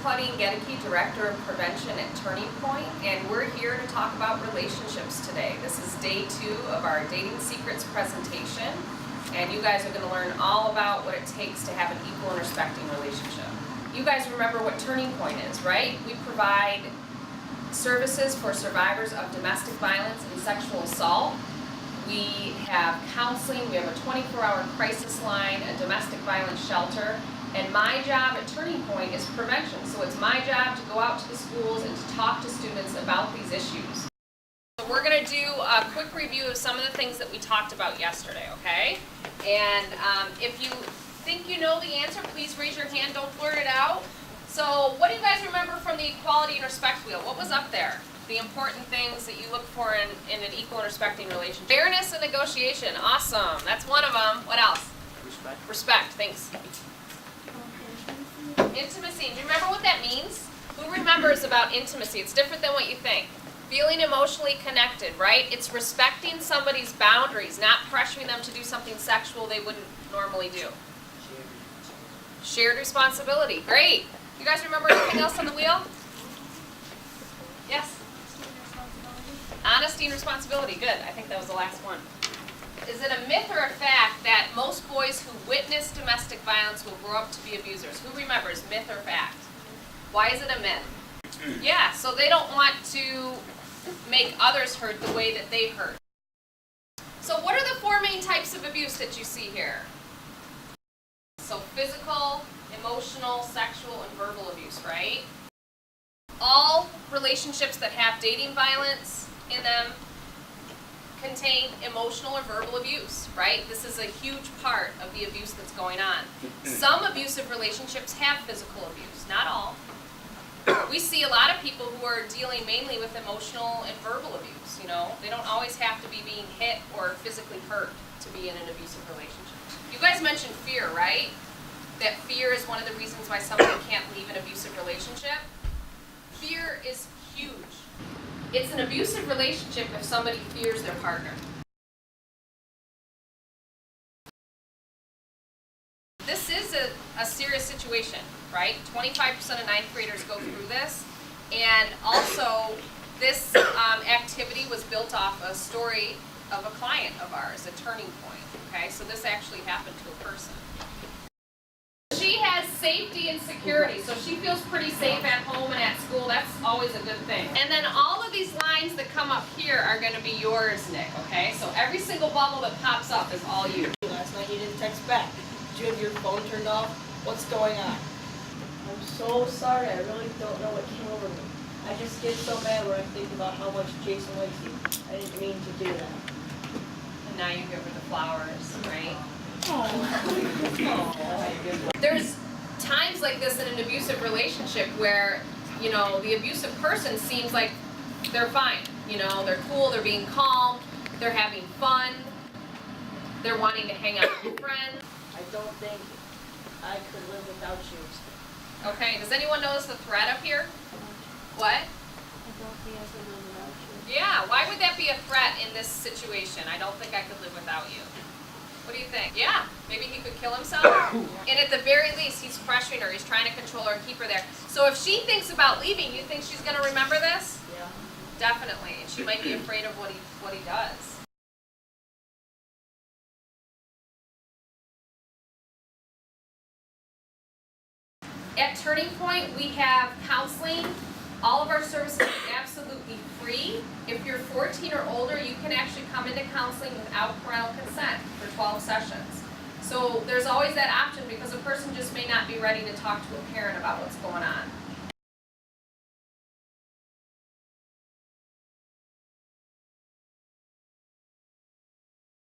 Claudine Gedeke, Director of Prevention at Turning Point, and we're here to talk about relationships today. This is day 2 of our Dating Secrets presentation, and you guys are going to learn all about what it takes to have an equal and respecting relationship. You guys remember what Turning Point is, right? We provide services for survivors of domestic violence and sexual assault. We have counseling, we have a 24-hour crisis line, a domestic violence shelter, and my job at Turning Point is prevention. So it's my job to go out to the schools and to talk to students about these issues. So we're going to do a quick review of some of the things that we talked about yesterday, okay? And if you think you know the answer, please raise your hand, don't blurt it out. So what do you guys remember from the equality and respect wheel? What was up there? The important things that you look for in an equal and respecting relationship. Fairness and negotiation, awesome. That's one of them. What else? Respect. Respect, thanks. Intimacy, do you remember what that means? Who remembers about intimacy? It's different than what you think. Feeling emotionally connected, right? It's respecting somebody's boundaries, not pressuring them to do something sexual they wouldn't normally do. Shared responsibility, great. You guys remember anything else on the wheel? Yes? Honesty and responsibility, good. I think that was the last one. Is it a myth or a fact that most boys who witness domestic violence will grow up to be abusers? Who remembers, myth or fact? Why is it a myth? Yeah, so they don't want to make others hurt the way that they hurt. So what are the 4 main types of abuse that you see here? So physical, emotional, sexual, and verbal abuse, right? All relationships that have dating violence in them contain emotional or verbal abuse, right? This is a huge part of the abuse that's going on. Some abusive relationships have physical abuse, not all. We see a lot of people who are dealing mainly with emotional and verbal abuse, you know. They don't always have to be being hit or physically hurt to be in an abusive relationship. You guys mentioned fear, right? That fear is one of the reasons why somebody can't leave an abusive relationship. Fear is huge. It's an abusive relationship if somebody fears their partner. This is a serious situation, right? 25% of 9th graders go through this. And also, this activity was built off a story of a client of ours, a Turning Point, okay? So this actually happened to a person. She has safety and security, so she feels pretty safe at home and at school. That's always a good thing. And then all of these lines that come up here are going to be yours, Nick, okay? So every single bubble that pops up is all you. Last night you didn't text back. Did you have your phone turned off? What's going on? I'm so sorry. I really don't know what came over me. I just get so mad when I think about how much Jason likes you. I didn't mean to do that. And now you give her the flowers, right? Oh. There's times like this in an abusive relationship where, you know, the abusive person seems like they're fine. You know, they're cool, they're being calm, they're having fun, they're wanting to hang out with friends. I don't think I could live without you. Okay, does anyone notice the thread up here? What? I don't think I could live without you. Yeah, why would that be a threat in this situation? I don't think I could live without you. What do you think? Yeah, maybe he could kill himself. And at the very least, he's pressuring her. He's trying to control her and keep her there. So if she thinks about leaving, you think she's going to remember this? Yeah. Definitely. And she might be afraid of what he does. At Turning Point, we have counseling. All of our services are absolutely free. If you're 14 or older, you can actually come into counseling without parental consent for 12 sessions. So there's always that option because a person just may not be ready to talk to a parent about what's going on.